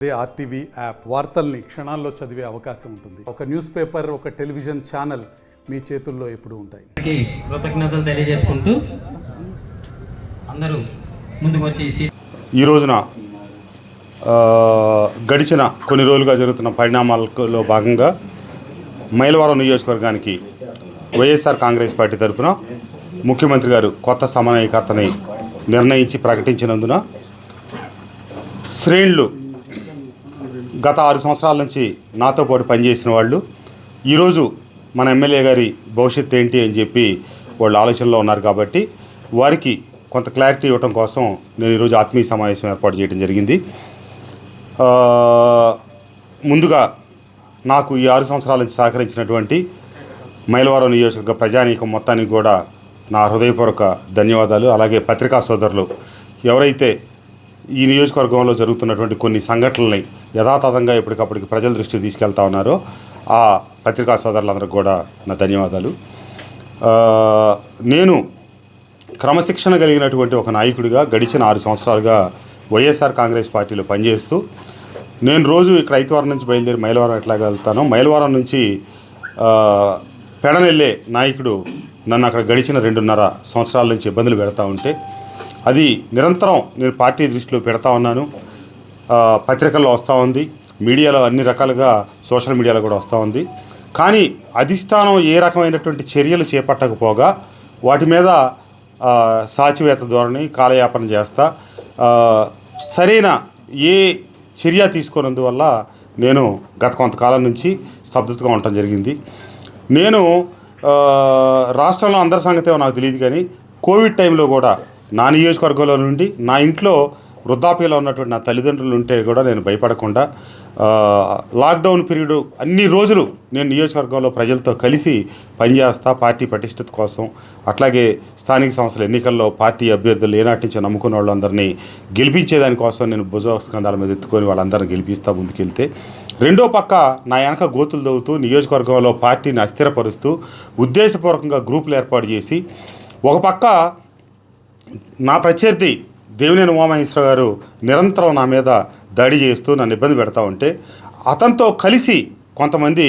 RTV app వార్తల్ని క్షణాల్లో చదివే అవకాశం ఉంటుంది. ఒక న్యూస్ పేపర్, ఒక టెలివిజన్ ఛానల్ మీ చేతుల్లో ఎప్పుడూ ఉంటాయి. కృతజ్ఞతలు తెలియజేసుకుంటూ అందరూ ముందుకు వచ్చి ఈ రోజున గడిచిన కొన్ని రోజులుగా జరుగుతున్న పరిణామాలలో భాగంగా మైలవరం నియోజకవర్గానికి వైఎస్ఆర్ కాంగ్రెస్ పార్టీ తరఫున ముఖ్యమంత్రి గారు కొత్త సమన్వయకర్తని నిర్ణయించి ప్రకటించినందున శ్రేణులు గత 6 సంవత్సరాల నుంచి నాతో పాటు పనిచేసిన వాళ్ళు ఈరోజు మన ఎమ్మెల్యే గారి భవిష్యత్తు ఏంటి అని చెప్పి వాళ్ళు ఆలోచనలో ఉన్నారు. కాబట్టి వారికి కొంత క్లారిటీ ఇవ్వడం కోసం నేను ఈరోజు ఆత్మీయ సమావేశం ఏర్పాటు చేయడం జరిగింది. ముందుగా నాకు ఈ 6 సంవత్సరాల నుంచి సహకరించినటువంటి మైలవరం నియోజకవర్గ ప్రజానీకం మొత్తానికి కూడా నా హృదయపూర్వక ధన్యవాదాలు. అలాగే పత్రికా సోదరులు ఎవరైతే ఈ నియోజకవర్గంలో జరుగుతున్నటువంటి కొన్ని సంఘటనల్ని యథాతథంగా ఎప్పటికప్పటికి ప్రజల దృష్టికి తీసుకెళ్తా ఉన్నారో ఆ పత్రికా సోదరులందరికీ కూడా నా ధన్యవాదాలు. నేను క్రమశిక్షణ కలిగినటువంటి ఒక నాయకుడిగా గడిచిన 6 సంవత్సరాలుగా వైఎస్ఆర్ కాంగ్రెస్ పార్టీలో పనిచేస్తూ నేను రోజు ఇక్కడ ఐతవారం నుంచి బయలుదేరి మైలవరం ఎట్లాగా వెళ్తానో మైలవరం నుంచి పెడనెళ్ళే నాయకుడు నన్ను అక్కడ గడిచిన 2.5 సంవత్సరాల నుంచి ఇబ్బందులు పెడతా ఉంటే అది నిరంతరం నేను పార్టీ దృష్టిలో పెడతా ఉన్నాను. పత్రికల్లో వస్తూ ఉంది, మీడియాలో అన్ని రకాలుగా సోషల్ మీడియాలో కూడా వస్తూ ఉంది. కానీ అధిష్టానం ఏ రకమైనటువంటి చర్యలు చేపట్టకపోగా వాటి మీద సాచివేత ధోరణి కాలయాపన చేస్తా సరైన ఏ చర్య తీసుకున్నందువల్ల నేను గత కొంతకాలం నుంచి స్తబ్దతగా ఉండటం జరిగింది. నేను రాష్ట్రంలో అందరి సంగతే నాకు తెలియదు, కానీ కోవిడ్ టైంలో కూడా నా నియోజకవర్గంలో నుండి నా ఇంట్లో వృద్ధాప్యలో ఉన్నటువంటి నా తల్లిదండ్రులు ఉంటే కూడా నేను భయపడకుండా లాక్డౌన్ పీరియడ్ అన్ని రోజులు నేను నియోజకవర్గంలో ప్రజలతో కలిసి పనిచేస్తా పార్టీ పటిష్టత కోసం. అట్లాగే స్థానిక సంస్థల ఎన్నికల్లో పార్టీ అభ్యర్థులు ఏనాటి నుంచో నమ్ముకున్న వాళ్ళందరినీ గెలిపించేదానికోసం నేను భుజస్కంధాల మీద ఎత్తుకొని వాళ్ళందరినీ గెలిపిస్తూ ముందుకెళ్తే, రెండో పక్క నా వెనక గోతులు దవ్వుతూ నియోజకవర్గంలో పార్టీని అస్థిరపరుస్తూ ఉద్దేశపూర్వకంగా గ్రూపులు ఏర్పాటు చేసి ఒక పక్క నా ప్రత్యర్థి దేవినేని ఉమామహేశ్వర గారు నిరంతరం నా మీద దాడి చేస్తూ నన్ను ఇబ్బంది పెడతా ఉంటే అతనితో కలిసి కొంతమంది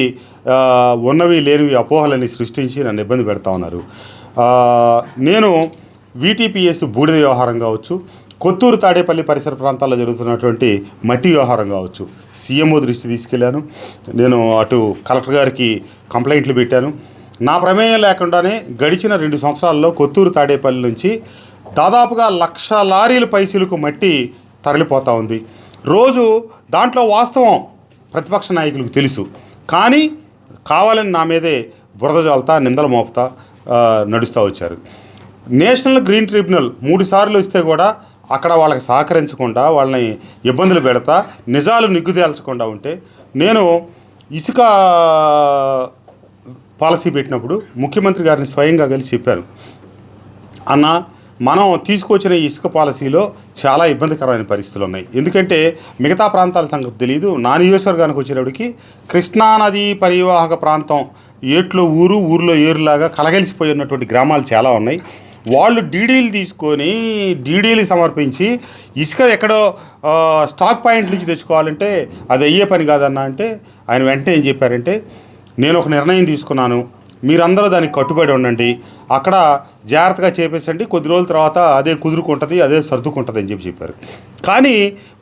ఉన్నవి లేనివి అపోహలని సృష్టించి నన్ను ఇబ్బంది పెడతా ఉన్నారు. నేను వీటీపీఎస్ బూడిద వ్యవహారం కావచ్చు, కొత్తూరు తాడేపల్లి పరిసర ప్రాంతాల్లో జరుగుతున్నటువంటి మట్టి వ్యవహారం కావచ్చు, సీఎంఓ దృష్టి తీసుకెళ్ళాను. నేను అటు కలెక్టర్ గారికి కంప్లైంట్లు పెట్టాను. నా ప్రమేయం లేకుండానే గడిచిన 2 సంవత్సరాల్లో కొత్తూరు తాడేపల్లి నుంచి దాదాపుగా 1,00,000 లారీల పైచిలకు మట్టి తరలిపోతూ ఉంది. రోజు దాంట్లో వాస్తవం ప్రతిపక్ష నాయకులకు తెలుసు, కానీ కావాలని నా మీదే బురద జల్లుతా నిందలు మోపుతా నడుస్తూ వచ్చారు. నేషనల్ గ్రీన్ ట్రిబ్యునల్ 3 సార్లు వస్తే కూడా అక్కడ వాళ్ళకి సహకరించకుండా వాళ్ళని ఇబ్బందులు పెడతా నిజాలు నిగ్గుదేల్చకుండా ఉంటే నేను ఇసుక పాలసీ పెట్టినప్పుడు ముఖ్యమంత్రి గారిని స్వయంగా కలిసి చెప్పాను, అన్న మనం తీసుకొచ్చిన ఇసుక పాలసీలో చాలా ఇబ్బందికరమైన పరిస్థితులు ఉన్నాయి. ఎందుకంటే మిగతా ప్రాంతాల సంగతి తెలియదు. నా నియోజకవర్గానికి వచ్చేటప్పటికి కృష్ణానది పరివాహక ప్రాంతం ఏట్లో ఊర్లో ఏరులాగా కలగలిసిపోయి ఉన్నటువంటి గ్రామాలు చాలా ఉన్నాయి. వాళ్ళు డీడీలు తీసుకొని డీడీలు సమర్పించి ఇసుక ఎక్కడో స్టాక్ పాయింట్ నుంచి తెచ్చుకోవాలంటే అది అయ్యే పని కాదన్న అంటే ఆయన వెంటనే ఏం చెప్పారంటే, నేను ఒక నిర్ణయం తీసుకున్నాను, మీరందరూ దానికి కట్టుబడి ఉండండి, అక్కడ జాగ్రత్తగా చేపించండి, కొద్ది రోజుల తర్వాత అదే కుదురుకుంటుంది, అదే సర్దుకుంటుంది అని చెప్పారు. కానీ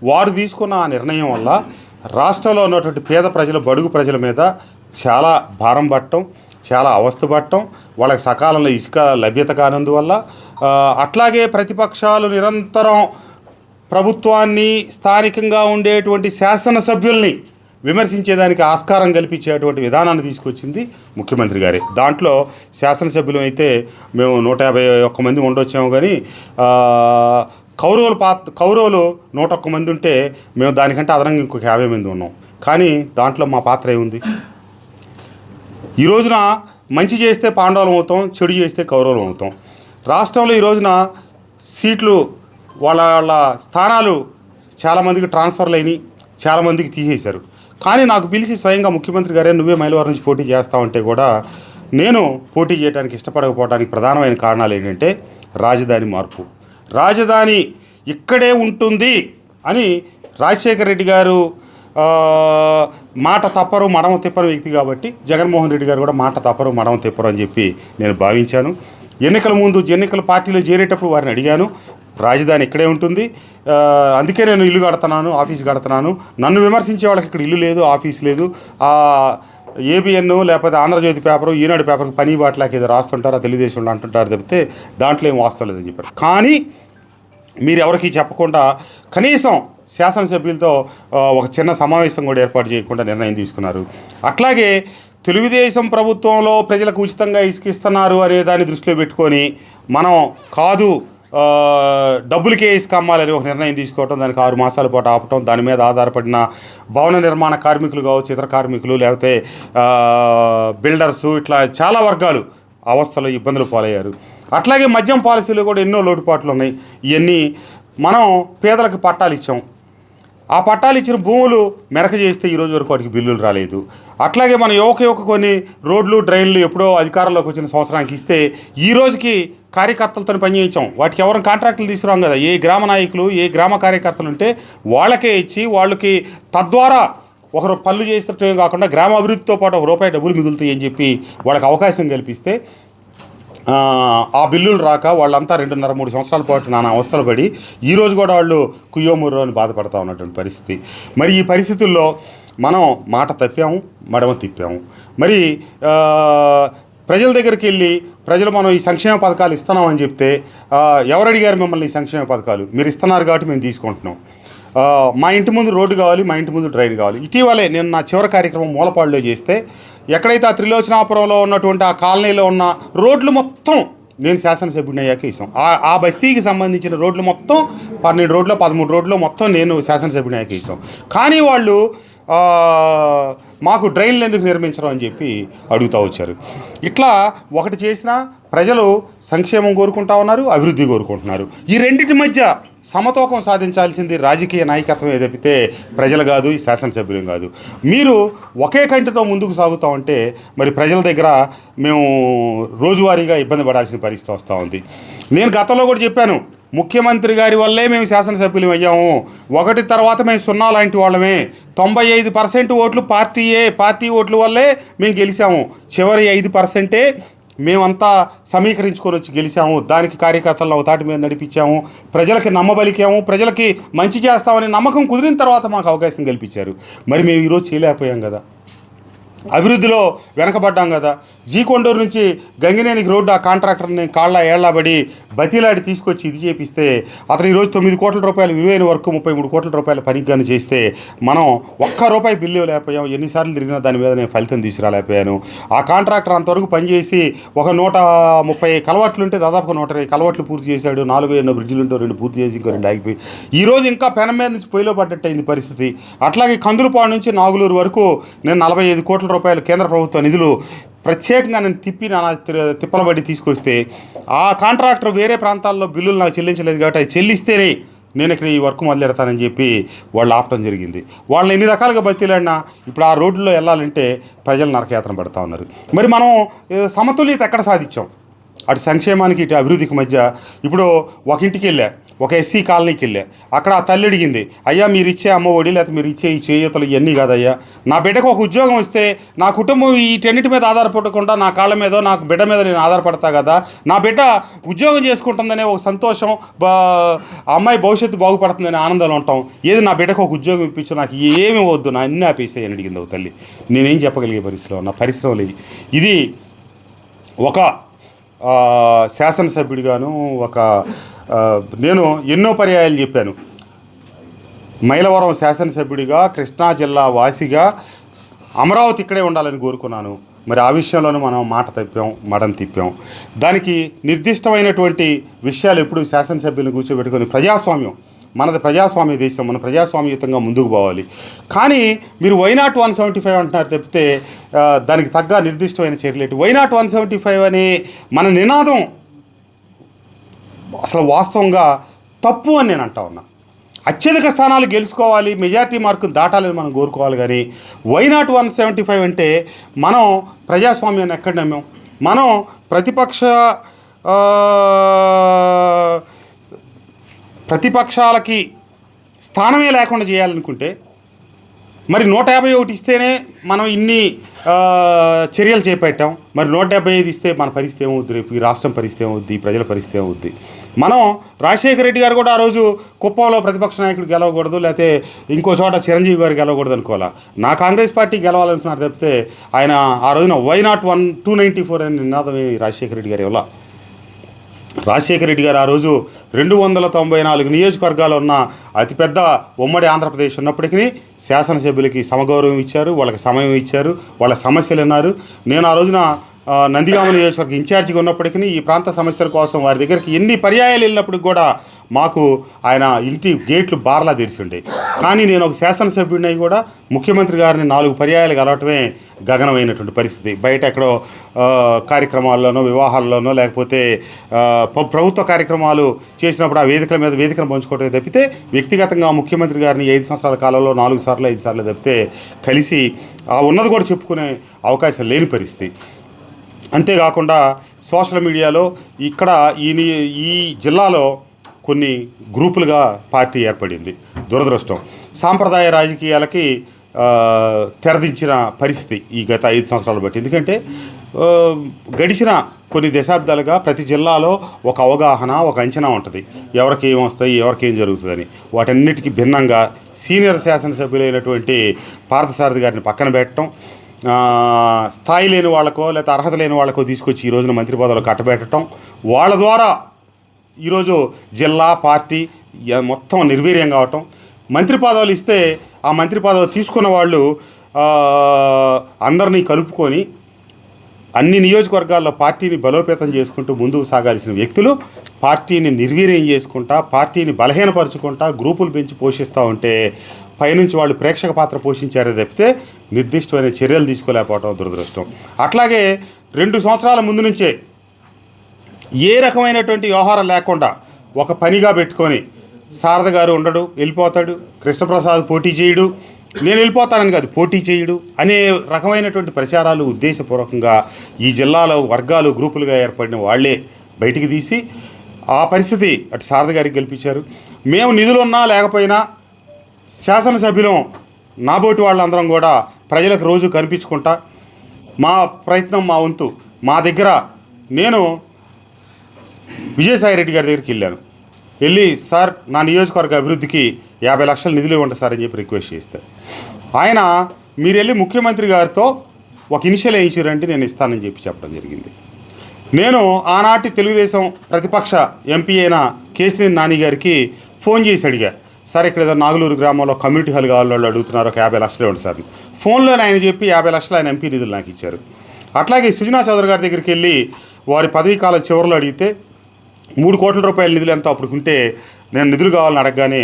వారు తీసుకున్న ఆ నిర్ణయం వల్ల రాష్ట్రంలో ఉన్నటువంటి పేద ప్రజలు బడుగు ప్రజల మీద చాలా భారం పట్టడం, చాలా అవస్థ పట్టడం, వాళ్ళకి సకాలంలో ఇసుక లభ్యత కానందువల్ల, అట్లాగే ప్రతిపక్షాలు నిరంతరం ప్రభుత్వాన్ని స్థానికంగా ఉండేటువంటి శాసనసభ్యుల్ని విమర్శించేదానికి ఆస్కారం కల్పించేటువంటి విధానాన్ని తీసుకొచ్చింది ముఖ్యమంత్రి గారే. దాంట్లో శాసనసభ్యులు అయితే మేము 151 మంది ఉండొచ్చాము, కానీ కౌరవులు 101 మంది ఉంటే మేము దానికంటే అదనంగా ఇంకొక 50 మంది ఉన్నాం. కానీ దాంట్లో మా పాత్ర ఏముంది? ఈ రోజున మంచి చేస్తే పాండవులం అవుతాం, చెడు చేస్తే కౌరవులం అవుతాం. రాష్ట్రంలో ఈ రోజున సీట్లు వాళ్ళ స్థానాలు చాలామందికి ట్రాన్స్ఫర్లు అయినాయి, చాలామందికి తీసేశారు. కానీ నాకు పిలిచి స్వయంగా ముఖ్యమంత్రి గారే నువ్వే మైలవరం నుంచి పోటీ చేస్తా ఉంటే కూడా నేను పోటీ చేయడానికి ఇష్టపడకపోవడానికి ప్రధానమైన కారణాలు ఏంటంటే రాజధాని మార్పు. రాజధాని ఇక్కడే ఉంటుంది అని రాజశేఖర రెడ్డి గారు మాట తప్పరు మడమ తిప్పరు వ్యక్తి కాబట్టి జగన్మోహన్ రెడ్డి గారు కూడా మాట తప్పరు మడమ తిప్పరు అని చెప్పి నేను భావించాను. ఎన్నికల ముందు ఎన్నికల పార్టీలో చేరేటప్పుడు వారిని అడిగాను, రాజధాని ఇక్కడే ఉంటుంది, అందుకే నేను ఇల్లు కడుతున్నాను, ఆఫీస్ కడుతున్నాను. నన్ను విమర్శించే వాళ్ళకి ఇక్కడ ఇల్లు లేదు, ఆఫీస్ లేదు, ఏబిఎన్ లేకపోతే ఆంధ్రజ్యోతి పేపరు, ఈనాడు పేపర్కి పని బాటలాకి ఏదో రాస్తుంటారు, ఆ తెలుగుదేశంలో అంటుంటారు తప్పితే దాంట్లో ఏం వాస్తవం లేదని చెప్పారు. కానీ మీరు ఎవరికి చెప్పకుండా కనీసం శాసనసభ్యులతో ఒక చిన్న సమావేశం కూడా ఏర్పాటు చేయకుండా నిర్ణయం తీసుకున్నారు. అట్లాగే తెలుగుదేశం ప్రభుత్వంలో ప్రజలకు ఉచితంగా ఇసుకిస్తున్నారు అనే దాన్ని దృష్టిలో పెట్టుకొని మనం కాదు డబ్బులకే ఇసుక అమ్మాలని ఒక నిర్ణయం తీసుకోవటం, దానికి 6 మాసాల పాటు ఆపటం, దాని మీద ఆధారపడిన భవన నిర్మాణ కార్మికులు కావచ్చు, ఇతర కార్మికులు, లేకపోతే బిల్డర్సు, ఇట్లా చాలా వర్గాలు అవస్థలు ఇబ్బందులు పాలయ్యారు. అట్లాగే మద్యం పాలసీలో కూడా ఎన్నో లోటుపాట్లు ఉన్నాయి. ఇవన్నీ మనం పేదలకు పట్టాలు ఇచ్చాం, ఆ పట్టాలు ఇచ్చిన భూములు మెరక చేస్తే ఈరోజు వరకు వాటికి బిల్లులు రాలేదు. అట్లాగే మన యువక కొన్ని రోడ్లు డ్రైన్లు ఎప్పుడో అధికారంలోకి వచ్చిన సంవత్సరానికి ఇస్తే ఈ రోజుకి కార్యకర్తలతో పనిచేయించాం. వాటికి ఎవరైనా కాంట్రాక్టులు తీసుకురాం కదా. ఏ గ్రామ నాయకులు, ఏ గ్రామ కార్యకర్తలు ఉంటే వాళ్ళకే ఇచ్చి వాళ్ళకి తద్వారా ఒకరు పనులు చేసినట్టే కాకుండా గ్రామ అభివృద్ధితో పాటు ₹1 డబ్బులు మిగులుతాయి అని చెప్పి వాళ్ళకి అవకాశం కల్పిస్తే ఆ బిల్లులు రాక వాళ్ళంతా 2.5-3 సంవత్సరాల పాటు నానా అవస్థలు పడి ఈరోజు కూడా వాళ్ళు కుయ్యోముర్రో అని బాధపడతా ఉన్నటువంటి పరిస్థితి. మరి ఈ పరిస్థితుల్లో మనం మాట తప్పాము, మడమ తిప్పాము. మరి ప్రజల దగ్గరికి వెళ్ళి ప్రజలు మనం ఈ సంక్షేమ పథకాలు ఇస్తున్నామని చెప్తే ఎవరు అడిగారు మిమ్మల్ని ఈ సంక్షేమ పథకాలు? మీరు ఇస్తున్నారు కాబట్టి మేము తీసుకుంటున్నాం. మా ఇంటి ముందు రోడ్డు కావాలి, మా ఇంటి ముందు డ్రైన్ కావాలి. ఇటీవలే నేను నా చివరి కార్యక్రమం మూలపాడులో చేస్తే ఎక్కడైతే ఆ త్రిలోచనాపురంలో ఉన్నటువంటి ఆ కాలనీలో ఉన్న రోడ్లు మొత్తం నేను శాసనసభ్యుడిని అయ్యాక ఇస్తాం. ఆ బస్తీకి సంబంధించిన రోడ్లు మొత్తం 12 రోడ్లు 13 రోడ్లు మొత్తం నేను శాసనసభ్యుడిని అయ్యాక ఇస్తాం. కానీ వాళ్ళు మాకు డ్రైన్లు ఎందుకు నిర్మించడం అని చెప్పి అడుగుతూ వచ్చారు. ఇట్లా ఒకటి చేసినా ప్రజలు సంక్షేమం కోరుకుంటా ఉన్నారు, అభివృద్ధి కోరుకుంటున్నారు. ఈ రెండింటి మధ్య సమతూకం సాధించాల్సింది రాజకీయ నాయకత్వం తప్పితే ప్రజలు కాదు, ఈ శాసనసభ్యులు కాదు. మీరు ఒకే కంటితో ముందుకు సాగుతూ ఉంటే మరి ప్రజల దగ్గర మేము రోజువారీగా ఇబ్బంది పడాల్సిన పరిస్థితి వస్తూ ఉంది. నేను గతంలో కూడా చెప్పాను, ముఖ్యమంత్రి గారి వల్లే మేము శాసనసభ్యులు అయ్యాము. ఒకటి తర్వాత మేము 0 లాంటి వాళ్ళమే. 95% ఓట్లు పార్టీ ఓట్ల వల్లే మేము గెలిచాము. చివరి 5%ఏ మేమంతా సమీకరించుకొని వచ్చి గెలిచాము. దానికి కార్యకర్తలను అవతాటి మీద నడిపించాము, ప్రజలకి నమ్మబలికాము, ప్రజలకి మంచి చేస్తామని నమ్మకం కుదిరిన తర్వాత మాకు అవకాశం కల్పించారు. మరి మేము ఈరోజు చేయలేకపోయాం కదా, అభివృద్ధిలో వెనకబడ్డాం కదా. జీకొండూరు నుంచి గంగినేనికి రోడ్డు ఆ కాంట్రాక్టర్ని కాళ్ళ ఏళ్లబడి బతిలాడి తీసుకొచ్చి ఇది చేపిస్తే అతను ఈరోజు ₹9 కోట్ల విలువైన వర్క్ ₹33 కోట్ల పనికి కానీ చేస్తే మనం ₹1 బిల్లు లేకపోయాం. ఎన్నిసార్లు తిరిగినా దాని మీద నేను ఫలితం తీసుకురాలేకపోయాను. ఆ కాంట్రాక్టర్ అంతవరకు పనిచేసి ఒక 130 కలవట్లు ఉంటే దాదాపుగా 120 కలవట్లు పూర్తి చేశాడు. 4 ఎన్నో బ్రిడ్జిలు ఉంటే 2 పూర్తి చేసి ఇంకో 2 ఆగిపోయి ఈరోజు ఇంకా పెనం మీద నుంచి పొయ్యిలో పడ్డట్టు అయింది పరిస్థితి. అట్లాగే కందులపాడు నుంచి నాగులూరు వరకు నేను ₹45 కోట్ల కేంద్ర ప్రభుత్వ నిధులు ప్రత్యేకంగా నేను తిప్పలబడి తీసుకొస్తే ఆ కాంట్రాక్టర్ వేరే ప్రాంతాల్లో బిల్లులు నాకు చెల్లించలేదు కాబట్టి అది చెల్లిస్తేనే నేను ఇక్కడ ఈ వర్క్ మొదలెడతానని చెప్పి వాళ్ళు ఆపటం జరిగింది. వాళ్ళని ఎన్ని రకాలుగా బతిలాడినా ఇప్పుడు ఆ రోడ్లలో వెళ్ళాలంటే ప్రజలు నరకయాత్ర పడుతూ ఉన్నారు. మరి మనం సమతుల్యత ఎక్కడ సాధించాం? అటు సంక్షేమానికి ఇటు అభివృద్ధికి మధ్య. ఇప్పుడు ఒక ఇంటికి వెళ్ళా, ఒక ఎస్సీ కాలనీకి వెళ్ళా, అక్కడ ఆ తల్లి అడిగింది, అయ్యా మీరు ఇచ్చే అమ్మఒడి లేకపోతే మీరు ఇచ్చే ఈ చేయూతలు ఇవన్నీ కాదయ్యా, నా బిడ్డకు ఒక ఉద్యోగం వస్తే నా కుటుంబం వీటన్నిటి మీద ఆధారపడకుండా నా కాళ్ళ మీద నా బిడ్డ మీద నేను ఆధారపడతా కదా, నా బిడ్డ ఉద్యోగం చేసుకుంటుందనే ఒక సంతోషం, అమ్మాయి భవిష్యత్తు బాగుపడుతుందనే ఆనందంలో ఉంటాం. ఏది నా బిడ్డకు ఒక ఉద్యోగం ఇప్పించు, నాకు ఏమి వద్దు, నా అన్నీ ఆపేసాయి అని అడిగింది ఒక తల్లి. నేనేం చెప్పగలిగే పరిస్థితిలో నా పరిశ్రమ లేదు. ఇది ఒక శాసనసభ్యుడిగాను నేను ఎన్నో పర్యాయాలు చెప్పాను. మైలవరం శాసనసభ్యుడిగా, కృష్ణా జిల్లా వాసిగా అమరావతి ఇక్కడే ఉండాలని కోరుకున్నాను. మరి ఆ విషయంలోనూ మనం మాట తప్పాం, మడం తిప్పాం. దానికి నిర్దిష్టమైనటువంటి విషయాలు ఎప్పుడు శాసనసభ్యులను కూర్చోబెట్టుకొని ప్రజాస్వామ్యం, మనది ప్రజాస్వామ్య దేశం, మనం ప్రజాస్వామ్యయుతంగా ముందుకు పోవాలి. కానీ మీరు వైనాట్ 175 అంటున్నారు తప్పితే దానికి తగ్గ నిర్దిష్టమైన చర్యలు. వైనాట్ 175 అనే మన నినాదం అసలు వాస్తవంగా తప్పు అని నేను అంటా ఉన్నా. అత్యధిక స్థానాలు గెలుచుకోవాలి, మెజార్టీ మార్కును దాటాలని మనం కోరుకోవాలి. కానీ వైనాట్ 175 అంటే మనం ప్రజాస్వామ్యాన్ని ఎక్కడ నమ్మాం? మనం ప్రతిపక్షాలకి స్థానమే లేకుండా చేయాలనుకుంటే మరి 151 ఇస్తేనే మనం ఇన్ని చర్యలు చేపట్టాం. మరి 175 ఇస్తే మన పరిస్థితి ఏమవుద్ది, రేపు ఈ రాష్ట్రం పరిస్థితి ఏమవుద్ది, ఈ ప్రజల పరిస్థితి ఏమవుద్ది. మనం రాజశేఖర రెడ్డి గారు కూడా ఆ రోజు కుప్పంలో ప్రతిపక్ష నాయకుడు గెలవకూడదు, లేకపోతే ఇంకో చోట చిరంజీవి గారు గెలవకూడదు అనుకోవాలా. నా కాంగ్రెస్ పార్టీ గెలవాలనుకున్నారు తప్పితే ఆయన ఆ రోజున వై నాట్ 294 అని నినాదమే రాజశేఖర రెడ్డి గారు ఇవ్వాల. రాజశేఖర రెడ్డి గారు ఆ రోజు 294 నియోజకవర్గాలు ఉన్న అతిపెద్ద ఉమ్మడి ఆంధ్రప్రదేశ్ ఉన్నప్పటికీ శాసనసభ్యులకి సమగౌరవం ఇచ్చారు, వాళ్ళకి సమయం ఇచ్చారు, వాళ్ళ సమస్యలు విన్నారు. నేను ఆ రోజున నందిగామ నియోజకవర్గం ఇన్ఛార్జిగా ఉన్నప్పటికీ ఈ ప్రాంత సమస్యల కోసం వారి దగ్గరికి ఎన్ని పర్యాయాలు వెళ్ళినప్పటికి కూడా మాకు ఆయన ఇంటి గేట్లు బార్లా తెరిచిండే. కానీ నేను ఒక శాసనసభ్యుడిని కూడా ముఖ్యమంత్రి గారిని 4 పర్యాయాలు కలవటమే గగనమైనటువంటి పరిస్థితి. బయట ఎక్కడో కార్యక్రమాల్లోనో, వివాహాల్లోనో, లేకపోతే ప్రభుత్వ కార్యక్రమాలు చేసినప్పుడు ఆ వేదికల మీద వేదికను పంచుకోవటమే తప్పితే వ్యక్తిగతంగా ముఖ్యమంత్రి గారిని 5 సంవత్సరాల కాలంలో 4 సార్లు 5 సార్లు తప్పితే కలిసి ఉన్నది కూడా చెప్పుకునే అవకాశం లేని పరిస్థితి. అంతేకాకుండా సోషల్ మీడియాలో ఇక్కడ ఈ జిల్లాలో కొన్ని గ్రూపులుగా పార్టీ ఏర్పడింది. దురదృష్టం. సాంప్రదాయ రాజకీయాలకి తెరదించిన పరిస్థితి ఈ గత 5 సంవత్సరాలు బట్టి. ఎందుకంటే గడిచిన కొన్ని దశాబ్దాలుగా ప్రతి జిల్లాలో ఒక అవగాహన, ఒక అంచనా ఉంటుంది, ఎవరికి ఏం వస్తాయి, ఎవరికి ఏం జరుగుతుందని. వాటన్నిటికీ భిన్నంగా సీనియర్ శాసనసభ్యులైనటువంటి పార్థసారథి గారిని పక్కన పెట్టడం, స్థాయి లేని వాళ్ళకో లేకపోతే అర్హత లేని వాళ్ళకో తీసుకొచ్చి ఈ రోజున మంత్రి పదవులు కట్టబెట్టడం, వాళ్ళ ద్వారా ఈరోజు జిల్లా పార్టీ మొత్తం నిర్వీర్యం కావటం. మంత్రి పదవులు ఇస్తే ఆ మంత్రి పదవులు తీసుకున్న వాళ్ళు అందరినీ కలుపుకొని అన్ని నియోజకవర్గాల్లో పార్టీని బలోపేతం చేసుకుంటూ ముందుకు సాగాల్సిన వ్యక్తులు పార్టీని నిర్వీర్యం చేసుకుంటా, పార్టీని బలహీనపరుచుకుంటా, గ్రూపులు పెంచి పోషిస్తూ ఉంటే పైనుంచి వాళ్ళు ప్రేక్షక పాత్ర పోషించారే తప్పితే నిర్దిష్టమైన చర్యలు తీసుకోలేకపోవడం దురదృష్టం. అట్లాగే 2 సంవత్సరాల ముందు నుంచే ఏ రకమైనటువంటి వ్యవహారం లేకుండా ఒక పనిగా పెట్టుకొని శారద గారు ఉండడు, వెళ్ళిపోతాడు, కృష్ణప్రసాద్ పోటీ చేయడు, నేను వెళ్ళిపోతానని కాదు పోటీ చేయడు అనే రకమైనటువంటి ప్రచారాలు ఉద్దేశపూర్వకంగా ఈ జిల్లాలో వర్గాలు గ్రూపులుగా ఏర్పడిన వాళ్లే బయటికి తీసి ఆ పరిస్థితి అటు శారద గారికి గెలిపించారు. మేము నిధులున్నా లేకపోయినా శాసనసభ్యులం నాబోటి వాళ్ళందరం కూడా ప్రజలకు రోజు కనిపించుకుంటా మా ప్రయత్నం, మా వంతు మా దగ్గర. నేను విజయసాయిరెడ్డి గారి దగ్గరికి వెళ్ళి సార్ నా నియోజకవర్గ అభివృద్ధికి 50 లక్షల నిధులు ఇవ్వండి సార్ అని చెప్పి రిక్వెస్ట్ చేస్తే ఆయన మీరు వెళ్ళి ముఖ్యమంత్రి గారితో ఒక ఇనిషియల్ వేయించారంటే నేను ఇస్తానని చెప్పడం జరిగింది. నేను ఆనాటి తెలుగుదేశం ప్రతిపక్ష ఎంపీ అయిన కేశినేని నాని గారికి ఫోన్ చేసి అడిగా, సార్ ఇక్కడ ఏదో నాగులూరు గ్రామంలో కమ్యూనిటీ హాల్ కావాలి, వాళ్ళు అడుగుతున్నారు, ఒక 50 లక్షలు ఇవ్వండి సార్. ఫోన్లోనే ఆయన చెప్పి 50 లక్షలు ఆయన ఎంపీ నిధులు నాకు ఇచ్చారు. అట్లాగే సుజనా చౌదరి గారి దగ్గరికి వెళ్ళి వారి పదవీ కాలం చివరిలో అడిగితే 3 కోట్ల రూపాయల నిధులు ఎంతో అప్పుడు ఉంటే నేను నిధులు కావాలని అడగగానే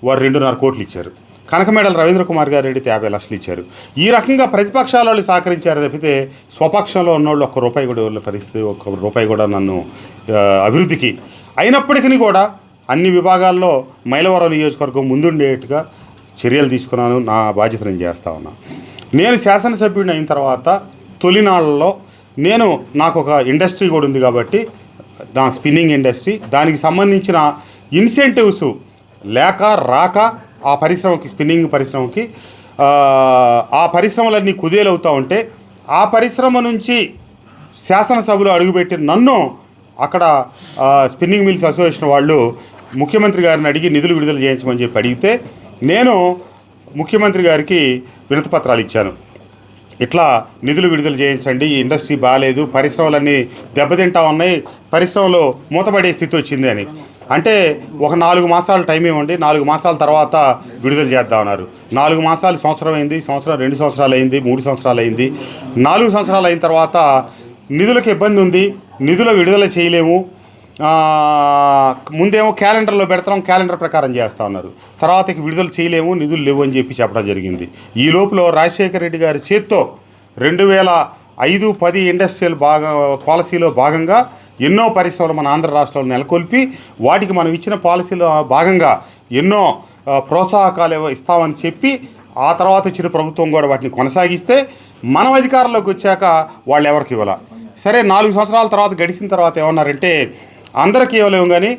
వారు 2.5 కోట్లు ఇచ్చారు. కనకమేడల రవీంద్ర కుమార్ గారు అడిగితే 50 లక్షలు ఇచ్చారు. ఈ రకంగా ప్రతిపక్షాల వాళ్ళు సహకరించారు తప్పితే స్వపక్షంలో ఉన్నోళ్ళు ఒక్క రూపాయి కూడా ఇవ్వని పరిస్థితి, ఒక్క రూపాయి కూడా నన్ను అభివృద్ధికి. అయినప్పటికీ కూడా అన్ని విభాగాల్లో మైలవరం నియోజకవర్గం ముందుండేట్టుగా చర్యలు తీసుకున్నాను. నా బాధ్యత నేను చేస్తా ఉన్నాను. నేను శాసనసభ్యుడిని అయిన తర్వాత తొలినాళ్లలో నాకు ఒక ఇండస్ట్రీ కూడా ఉంది కాబట్టి నాకు స్పిన్నింగ్ ఇండస్ట్రీ, దానికి సంబంధించిన ఇన్సెంటివ్స్ లేక రాక ఆ పరిశ్రమకి, స్పిన్నింగ్ పరిశ్రమకి ఆ పరిశ్రమలన్నీ కుదేలవుతూ ఉంటే ఆ పరిశ్రమ నుంచి శాసనసభలో అడుగుపెట్టి నన్ను అక్కడ స్పిన్నింగ్ మిల్స్ అసోసియేషన్ వాళ్ళు ముఖ్యమంత్రి గారిని అడిగి నిధులు విడుదల చేయించమని చెప్పి అడిగితే నేను ముఖ్యమంత్రి గారికి వినతిపత్రాలు ఇచ్చాను. ఇట్లా నిధులు విడుదల చేయించండి, ఈ ఇండస్ట్రీ బాగాలేదు, పరిశ్రమలన్నీ దెబ్బతింటా ఉన్నాయి, పరిశ్రమలో మూతపడే స్థితి వచ్చింది అని. అంటే ఒక 4 మాసాలు టైం ఇవ్వండి, 4 మాసాల తర్వాత విడుదల చేద్దామన్నారు. 4 మాసాలు సంవత్సరం అయింది, సంవత్సరం 2 సంవత్సరాలు అయింది, 3 సంవత్సరాలు అయింది. 4 సంవత్సరాలు అయిన తర్వాత నిధులకు ఇబ్బంది ఉంది, నిధుల విడుదల చేయలేము, ముందేమో క్యాలెండర్లో పెడతాం, క్యాలెండర్ ప్రకారం చేస్తూ ఉన్నారు, తర్వాతకి విడుదల చేయలేము, నిధులు లేవు అని చెప్పి చెప్పడం జరిగింది. ఈ లోపల రాజశేఖర రెడ్డి గారి చేత్తో 2005-10 ఇండస్ట్రియల్ పాలసీలో భాగంగా ఎన్నో పరిశ్రమలు మన ఆంధ్ర రాష్ట్రంలో నెలకొల్పి వాటికి మనం ఇచ్చిన పాలసీలో భాగంగా ఎన్నో ప్రోత్సాహకాలు ఇస్తామని చెప్పి ఆ తర్వాత ఇచ్చిన ప్రభుత్వం కూడా వాటిని కొనసాగిస్తే మనం అధికారంలోకి వచ్చాక వాళ్ళు ఎవరికి ఇవ్వాల. సరే 4 సంవత్సరాల తర్వాత గడిచిన తర్వాత ఏమన్నారంటే అందరికీ ఇవ్వలేము కానీ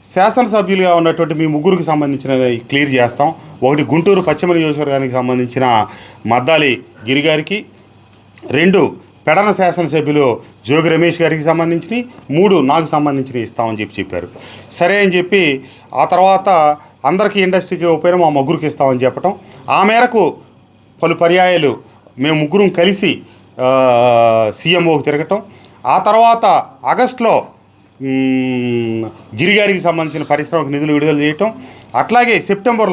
శాసనసభ్యులుగా ఉన్నటువంటి మీ ముగ్గురికి సంబంధించిన క్లియర్ చేస్తాం. ఒకటి గుంటూరు పశ్చిమ నియోజకవర్గానికి సంబంధించిన మద్దాలి గిరి గారికి, 2 పెడన శాసనసభ్యులు జోగి రమేష్ గారికి సంబంధించినవి, 3 నాకు సంబంధించినవి ఇస్తామని చెప్పారు. సరే అని చెప్పి ఆ తర్వాత అందరికీ ఇండస్ట్రీకి ఇవ్వకపోయినా మా ముగ్గురికి ఇస్తామని చెప్పటం, ఆ మేరకు పలు పర్యాయాలు మేము ముగ్గురం కలిసి సీఎంఓకి తిరగటం, ఆ తర్వాత ఆగస్టులో గిరిగారికి సంబంధించిన పరిశ్రమకు నిధులు విడుదల చేయటం, అట్లాగే సెప్టెంబర్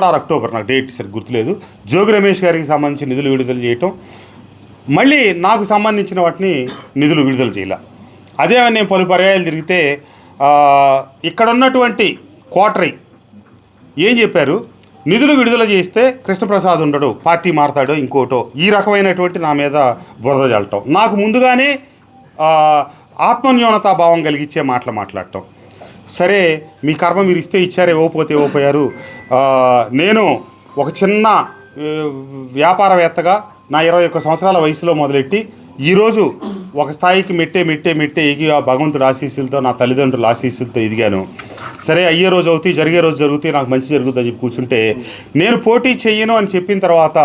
ఆర్ అక్టోబర్, నాకు డేట్ సరి గుర్తులేదు, జోగి రమేష్ గారికి సంబంధించిన నిధులు విడుదల చేయటం, మళ్ళీ నాకు సంబంధించిన వాటిని నిధులు విడుదల చేయాల. అదే నేను పలు పర్యాయాలు తిరిగితే ఇక్కడ ఉన్నటువంటి కోటరీ ఏం చెప్పారు, నిధులు విడుదల చేస్తే కృష్ణప్రసాద్ ఉండడు, పార్టీ మారతాడో ఇంకోటో, ఈ రకమైనటువంటి నా మీద బురద జల్లటం, నాకు ముందుగానే ఆత్మన్యూనతాభావం కలిగించే మాటలు మాట్లాడటం. సరే మీ కర్మ మీరు ఇస్తే ఇచ్చారే, ఇవ్వకపోతే ఇవ్వకపోయారు. నేను ఒక చిన్న వ్యాపారవేత్తగా నా 21 సంవత్సరాల వయసులో మొదలెట్టి ఈరోజు ఒక స్థాయికి మెట్టే ఎగి ఆ భగవంతుడు ఆశీస్సులతో, నా తల్లిదండ్రుల ఆశీస్సులతో ఎదిగాను. సరే అయ్యే రోజు అవుతాయి, జరిగే రోజు జరుగుతాయి, నాకు మంచి జరుగుతుందని చెప్పి కూర్చుంటే, నేను పోటీ చెయ్యను అని చెప్పిన తర్వాత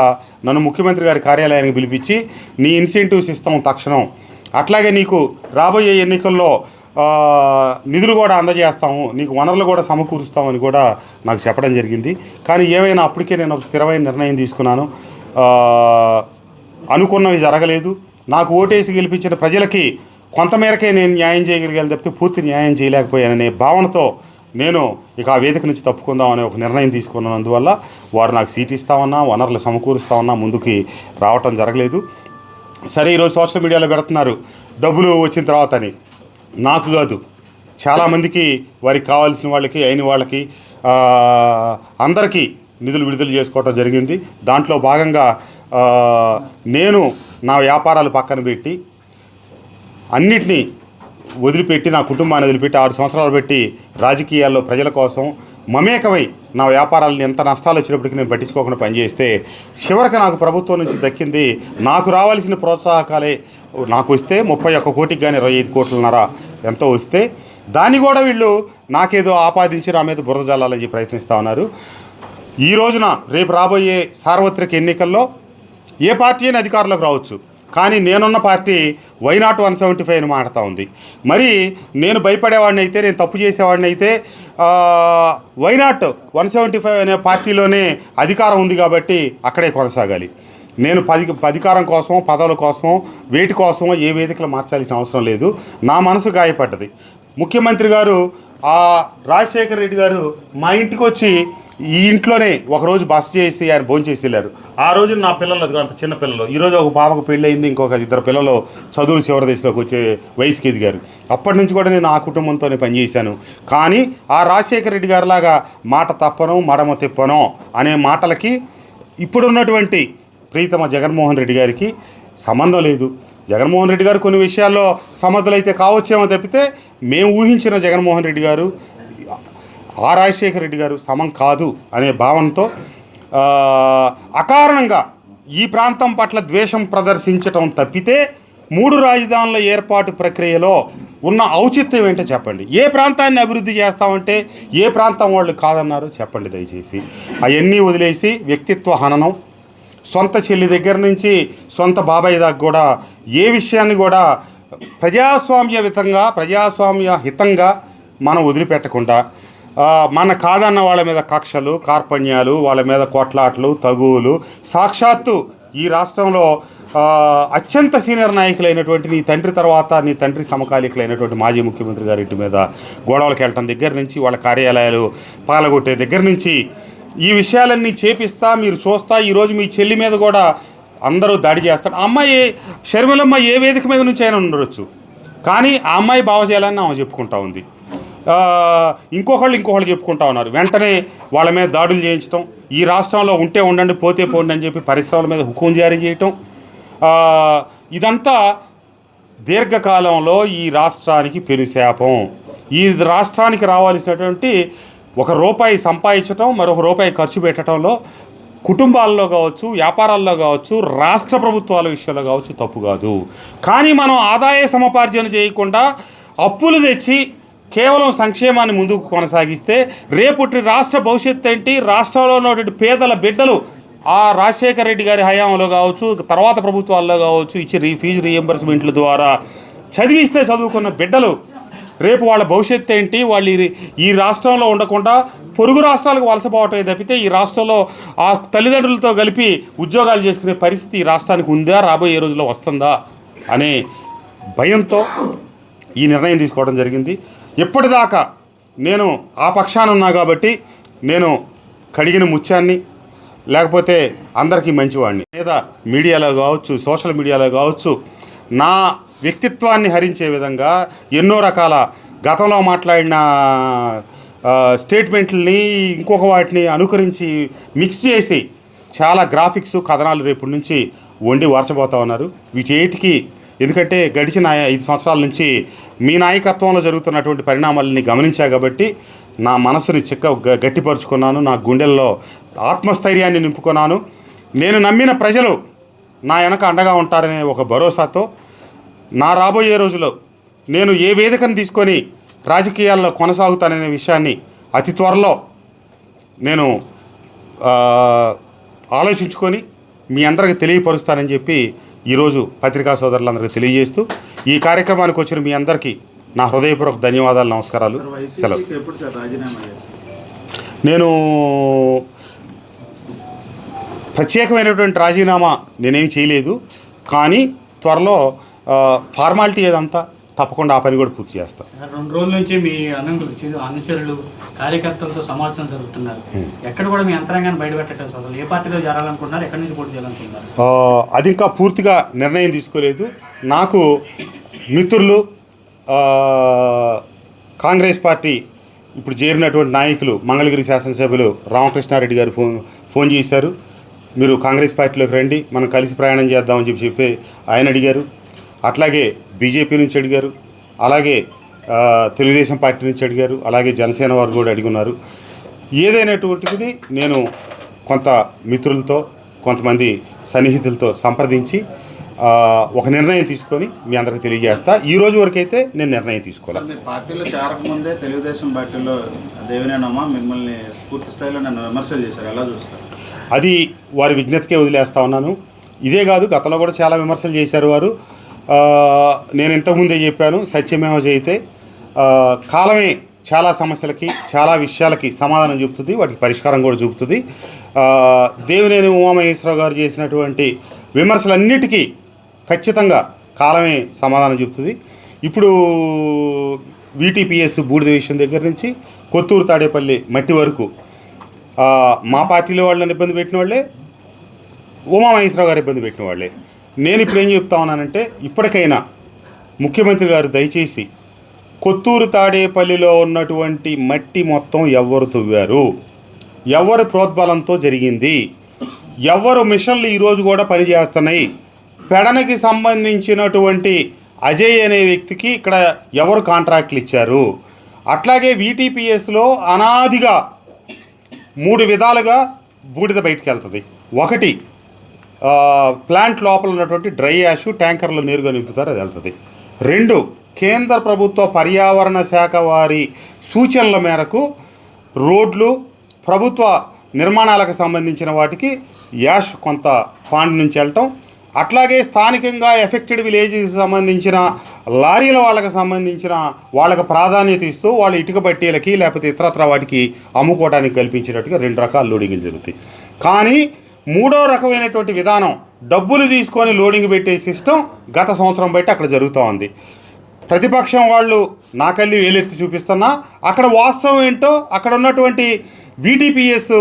నన్ను ముఖ్యమంత్రి గారి కార్యాలయానికి పిలిపించి నీ ఇన్సెంటివ్స్ ఇస్తాం తక్షణం, అట్లాగే నీకు రాబోయే ఎన్నికల్లో నిధులు కూడా అందజేస్తాము, నీకు వనరులు కూడా సమకూరుస్తామని కూడా నాకు చెప్పడం జరిగింది. కానీ ఏమైనా అప్పటికే నేను ఒక స్థిరమైన నిర్ణయం తీసుకున్నాను. అనుకున్నవి జరగలేదు. నాకు ఓటేసి గెలిపించిన ప్రజలకి కొంతమేరకే నేను న్యాయం చేయగలిగాను తప్పితే పూర్తి న్యాయం చేయలేకపోయాననే భావనతో నేను ఇక ఆ వేదిక నుంచి తప్పుకుందామనే ఒక నిర్ణయం తీసుకున్నాను. అందువల్ల వారు నాకు సీట్ ఇస్తామన్నా, వనరులు సమకూరుస్తామన్నా ముందుకి రావటం జరగలేదు. సరే ఈరోజు సోషల్ మీడియాలో పెడుతున్నారు డబ్బులు వచ్చిన తర్వాత అని. నాకు కాదు, చాలామందికి వారికి కావాల్సిన వాళ్ళకి, అయిన వాళ్ళకి అందరికీ నిధులు విడుదల చేసుకోవటం జరిగింది. దాంట్లో భాగంగా నేను నా వ్యాపారాలు పక్కన పెట్టి అన్నిటినీ వదిలిపెట్టి, నా కుటుంబాన్ని వదిలిపెట్టి 6 సంవత్సరాలు పెట్టి రాజకీయాల్లో ప్రజల కోసం మమేకమై నా వ్యాపారాలను ఎంత నష్టాలు వచ్చినప్పటికీ నేను పట్టించుకోకుండా పనిచేస్తే చివరికి నాకు ప్రభుత్వం నుంచి దక్కింది నాకు రావాల్సిన ప్రోత్సాహకాలే. నాకు వస్తే 31 కోటికి కానీ 25 కోట్లన్నర ఎంతో వస్తే దాన్ని కూడా వీళ్ళు నాకేదో ఆపాదించి నా మీద బురద జల్లాలని ప్రయత్నిస్తూ ఉన్నారు. ఈ రోజున రేపు రాబోయే సార్వత్రిక ఎన్నికల్లో ఏ పార్టీ అయినా అధికారంలోకి రావచ్చు, కానీ నేనున్న పార్టీ వైనాట్ 175 అని మాట్లాడుతూ ఉంది. మరి నేను భయపడేవాడిని అయితే, నేను తప్పు చేసేవాడిని అయితే వైనాట్ 175 అనే పార్టీలోనే అధికారం ఉంది కాబట్టి అక్కడే కొనసాగాలి. నేను అధికారం కోసం, పదవుల కోసం, వేటి కోసం ఏ వేదికలు మార్చాల్సిన అవసరం లేదు. నా మనసు గాయపడ్డది. ముఖ్యమంత్రి గారు రాజశేఖర రెడ్డి గారు మా ఇంటికి వచ్చి ఈ ఇంట్లోనే ఒకరోజు బస చేసి ఆయన భోంచేసి వెళ్ళారు. ఆ రోజు నా పిల్లలు అది అంత చిన్న పిల్లలు, ఈరోజు ఒక పాపకు పెళ్ళి అయింది, ఇంకొక 2 పిల్లలు చదువులు చివరి దశలోకి వచ్చే వయసుకి ఎదిగారు. అప్పటి నుంచి కూడా నేను ఆ కుటుంబంతోనే పనిచేశాను. కానీ ఆ రాజశేఖర రెడ్డి గారిలాగా మాట తప్పను, మడమ తిప్పను అనే మాటలకి ఇప్పుడున్నటువంటి ప్రీతమ జగన్మోహన్ రెడ్డి గారికి సంబంధం లేదు. జగన్మోహన్ రెడ్డి గారు కొన్ని విషయాల్లో సమర్థులైతే కావచ్చేమో తప్పితే మేము ఊహించిన జగన్మోహన్ రెడ్డి గారు ఆ రాజశేఖర రెడ్డి గారు సమం కాదు అనే భావనతో అకారణంగా ఈ ప్రాంతం పట్ల ద్వేషం ప్రదర్శించటం తప్పితే 3 రాజధానుల ఏర్పాటు ప్రక్రియలో ఉన్న ఔచిత్యం ఏంటో చెప్పండి. ఏ ప్రాంతాన్ని అభివృద్ధి చేస్తామంటే ఏ ప్రాంతం వాళ్ళు కాదన్నారు చెప్పండి దయచేసి. అవన్నీ వదిలేసి వ్యక్తిత్వ హననం, సొంత చెల్లి దగ్గర నుంచి సొంత బాబాయ్ దాకా కూడా ఏ విషయాన్ని కూడా ప్రజాస్వామ్య హితంగా మనం వదిలిపెట్టకుండా మన కాదన్న వాళ్ళ మీద కక్షలు, కార్పణ్యాలు, వాళ్ళ మీద కొట్లాట్లు, తగువులు, సాక్షాత్తు ఈ రాష్ట్రంలో అత్యంత సీనియర్ నాయకులైనటువంటి నీ తండ్రి తర్వాత నీ తండ్రి సమకాలీకులైనటువంటి మాజీ ముఖ్యమంత్రి గారి ఇంటి మీద గొడవలకు వెళ్ళటం దగ్గర నుంచి, వాళ్ళ కార్యాలయాలు పాలగొట్టే దగ్గర నుంచి ఈ విషయాలన్నీ చేపిస్తా మీరు చూస్తా. ఈరోజు మీ చెల్లి మీద కూడా అందరూ దాడి చేస్తారు. అమ్మాయి షర్మిలమ్మ ఏ వేదిక మీద నుంచి అయినా ఉండవచ్చు, కానీ ఆ అమ్మాయి భావజాలాన్ని ఆమె చెప్పుకుంటా ఉంది. ఇంకొకళ్ళు చెప్పుకుంటా ఉన్నారు. వెంటనే వాళ్ళ మీద దాడులు చేయించడం, ఈ రాష్ట్రంలో ఉంటే ఉండండి పోతే పోండి అని చెప్పి పరిశ్రమల మీద హుకుం జారీ చేయటం, ఇదంతా దీర్ఘకాలంలో ఈ రాష్ట్రానికి పెనుశాపం. ఈ రాష్ట్రానికి రావాల్సినటువంటి ₹1 సంపాదించటం, మరొక రూపాయి ఖర్చు పెట్టడంలో కుటుంబాల్లో కావచ్చు, వ్యాపారాల్లో కావచ్చు, రాష్ట్ర ప్రభుత్వాల విషయంలో కావచ్చు తప్పు కాదు. కానీ మనం ఆదాయ సముపార్జన చేయకుండా అప్పులు తెచ్చి కేవలం సంక్షేమాన్ని ముందుకు కొనసాగిస్తే రేపటి రాష్ట్ర భవిష్యత్తు ఏంటి, రాష్ట్రంలో ఉన్నటువంటి పేదల బిడ్డలు ఆ రాజశేఖర రెడ్డి గారి హయాంలో కావచ్చు, తర్వాత ప్రభుత్వాల్లో కావచ్చు ఇచ్చే ఫీజు రీఎంబర్స్మెంట్ల ద్వారా చదివిస్తే చదువుకున్న బిడ్డలు రేపు వాళ్ళ భవిష్యత్తు ఏంటి, వాళ్ళు ఈ రాష్ట్రంలో ఉండకుండా పొరుగు రాష్ట్రాలకు వలసపోవటమే తప్పితే ఈ రాష్ట్రంలో ఆ తల్లిదండ్రులతో కలిపి ఉద్యోగాలు చేసుకునే పరిస్థితి ఈ రాష్ట్రానికి ఉందా, రాబోయే రోజుల్లో వస్తుందా అనే భయంతో ఈ నిర్ణయం తీసుకోవడం జరిగింది. ఇప్పటిదాకా నేను ఆ పక్షాన ఉన్నా కాబట్టి నేను కడిగిన ముత్యాన్ని, లేకపోతే అందరికీ మంచివాడిని, లేదా మీడియాలో కావచ్చు, సోషల్ మీడియాలో కావచ్చు నా వ్యక్తిత్వాన్ని హరించే విధంగా ఎన్నో రకాల గతంలో మాట్లాడిన స్టేట్మెంట్లని ఇంకొక వాటిని అనుకరించి మిక్స్ చేసి చాలా గ్రాఫిక్స్ కథనాలు రేపటి నుంచి వండి వార్చబోతా ఉన్నారు. వీటికి ఎందుకంటే గడిచిన 5 సంవత్సరాల నుంచి మీ నాయకత్వంలో జరుగుతున్నటువంటి పరిణామాలని గమనించా కాబట్టి నా మనసుని గట్టిపరుచుకున్నాను, నా గుండెల్లో ఆత్మస్థైర్యాన్ని నింపుకున్నాను. నేను నమ్మిన ప్రజలు నా వెనక అండగా ఉంటారనే ఒక భరోసాతో నా రాబోయే రోజుల్లో నేను ఏ వేదికను తీసుకొని రాజకీయాల్లో కొనసాగుతాననే విషయాన్ని అతి త్వరలో నేను ఆలోచించుకొని మీ అందరికీ తెలియపరుస్తానని చెప్పి ఈరోజు పత్రికా సోదరులందరికీ తెలియజేస్తూ ఈ కార్యక్రమానికి వచ్చిన మీ అందరికీ నా హృదయపూర్వక ధన్యవాదాలు, నమస్కారాలు, సెలవు. నేను ప్రత్యేకమైనటువంటి రాజీనామా నేనేం చేయలేదు, కానీ త్వరలో ఫార్మాలిటీ ఏదంతా తప్పకుండా ఆ పని కూడా పూర్తి చేస్తాను. 2 రోజుల నుంచి మీ అనుచరులు కార్యకర్తలతో సమాచారం జరుగుతున్నారు. ఎక్కడ కూడా మీ అంతరంగాన్ని బయటపెట్టడం అసలు ఏ పార్టీలో చేరాలనుకుంటున్నారు, ఎక్కడి నుంచి పోటీ చేయాలనుకుంటున్నారు? అది ఇంకా పూర్తిగా నిర్ణయం తీసుకోలేదు. నాకు మిత్రులు కాంగ్రెస్ పార్టీ ఇప్పుడు చేరినటువంటి నాయకులు మంగళగిరి శాసనసభ్యులు రామకృష్ణారెడ్డి గారు ఫోన్ చేశారు. మీరు కాంగ్రెస్ పార్టీలోకి రండి, మనం కలిసి ప్రయాణం చేద్దామని చెప్పి ఆయన అడిగారు. అట్లాగే బీజేపీ నుంచి అడిగారు, అలాగే తెలుగుదేశం పార్టీ నుంచి అడిగారు, అలాగే జనసేన వారు కూడా అడిగున్నారు. ఏదైనటువంటిది నేను కొంత మిత్రులతో, కొంతమంది సన్నిహితులతో సంప్రదించి ఒక నిర్ణయం తీసుకొని మీ అందరికి తెలియజేస్తా. ఈ రోజు వరకు అయితే నేను నిర్ణయం తీసుకోవాలి. పార్టీలో చేరకముందే తెలుగుదేశం పార్టీలో దేవినేనమ్మా మిమ్మల్ని పూర్తి స్థాయిలో నన్ను విమర్శలు చేశారు, ఎలా చూస్తారు? అది వారి విజ్ఞతకే వదిలేస్తా ఉన్నాను. ఇదే కాదు, గతంలో కూడా చాలా విమర్శలు చేశారు వారు. నేను ఇంతకుముందే చెప్పాను, సత్యమేవ జయతే. కాలమే చాలా సమస్యలకి, చాలా విషయాలకి సమాధానం చూపుతుంది, వాటికి పరిష్కారం కూడా చూపుతుంది. దేవినేని ఉమామహేశ్వరరావు గారు చేసినటువంటి విమర్శలన్నిటికీ ఖచ్చితంగా కాలమే సమాధానం చెప్తుంది. ఇప్పుడు వీటీపీఎస్ బూడిద విషయం దగ్గర నుంచి కొత్తూరు తాడేపల్లి మట్టి వరకు మా పార్టీలో వాళ్ళని ఇబ్బంది పెట్టిన వాళ్ళే, ఉమామహేశ్వరరావు గారు ఇబ్బంది పెట్టిన వాళ్ళే. నేను ఇప్పుడు ఏం చెప్తా ఉన్నానంటే, ఇప్పటికైనా ముఖ్యమంత్రి గారు దయచేసి కొత్తూరు తాడేపల్లిలో ఉన్నటువంటి మట్టి మొత్తం ఎవరు తవ్వారు, ఎవరి ప్రోద్బలంతో జరిగింది, ఎవరు మిషన్లు ఈరోజు కూడా పనిచేస్తున్నాయి, పెడనకి సంబంధించినటువంటి అజయ్ అనే వ్యక్తికి ఇక్కడ ఎవరు కాంట్రాక్ట్లు ఇచ్చారు, అట్లాగే వీటీపీఎస్లో అనాదిగా 3 విధాలుగా బూడిద బయటికి వెళ్తుంది. ఒకటి ప్లాంట్ లోపల ఉన్నటువంటి డ్రై యాష్ ట్యాంకర్లు నేరుగా నింపుతారు, అది వెళ్తుంది. 2 కేంద్ర ప్రభుత్వ పర్యావరణ శాఖ వారి సూచనల మేరకు రోడ్లు, ప్రభుత్వ నిర్మాణాలకు సంబంధించిన వాటికి యాష్ కొంత పాండ్ నుంచి వెళ్ళటం, అట్లాగే స్థానికంగా ఎఫెక్టెడ్ విలేజ్కి సంబంధించిన లారీల వాళ్ళకి సంబంధించిన వాళ్ళకి ప్రాధాన్యత ఇస్తూ వాళ్ళు ఇటుక బట్టీలకి లేకపోతే ఇతరత్ర వాటికి అమ్ముకోవడానికి కల్పించేటట్టుగా 2 రకాల లోడింగ్లు జరుగుతాయి. కానీ 3వ రకమైనటువంటి విధానం డబ్బులు తీసుకొని లోడింగ్ పెట్టే సిస్టమ్ గత సంవత్సరం బట్టి అక్కడ జరుగుతూ ఉంది. ప్రతిపక్షం వాళ్ళు నాకల్లి వేలెత్తి చూపిస్తున్నా అక్కడ వాస్తవం ఏంటో అక్కడ ఉన్నటువంటి వీటీపీఎస్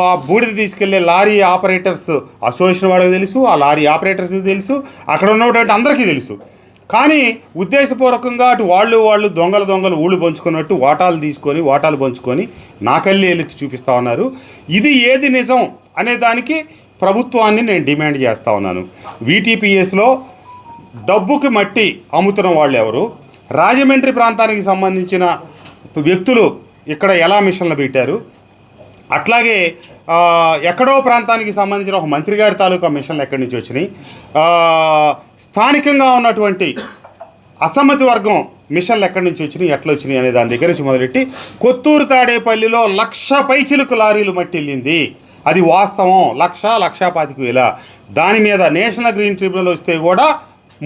ఆ బూడిద తీసుకెళ్లే లారీ ఆపరేటర్స్ అసోసియేషన్ వాళ్ళకి తెలుసు, ఆ లారీ ఆపరేటర్స్కి తెలుసు, అక్కడ ఉన్నటువంటి అందరికీ తెలుసు. కానీ ఉద్దేశపూర్వకంగా అటు వాళ్ళు దొంగలు ఊళ్ళు పంచుకున్నట్టు వాటాలు పంచుకొని నాకల్లి వేలెత్తి చూపిస్తూ ఉన్నారు. ఇది ఏది నిజం అనే దానికి ప్రభుత్వాన్ని నేను డిమాండ్ చేస్తూ ఉన్నాను. వీటీపీఎస్లో డబ్బుకి మట్టి అమ్ముతున్న వాళ్ళు ఎవరు, రాజమండ్రి ప్రాంతానికి సంబంధించిన వ్యక్తులు ఇక్కడ ఎలా మిషన్లు పెట్టారు, అట్లాగే ఎక్కడో ప్రాంతానికి సంబంధించిన ఒక మంత్రి గారి తాలూకా మిషన్లు ఎక్కడి నుంచి వచ్చినాయి, స్థానికంగా ఉన్నటువంటి అసమ్మతి వర్గం మిషన్లు ఎక్కడి నుంచి వచ్చినాయి, ఎట్లా వచ్చినాయి అనే దాని దగ్గర నుంచి మొదలెట్టి కొత్తూరు తాడేపల్లిలో 1,00,000 పైచిలుకు లారీలు మట్టి వెళ్ళింది. అది వాస్తవం. 1,25,000. దాని మీద నేషనల్ గ్రీన్ ట్రిబ్యునల్ వస్తే కూడా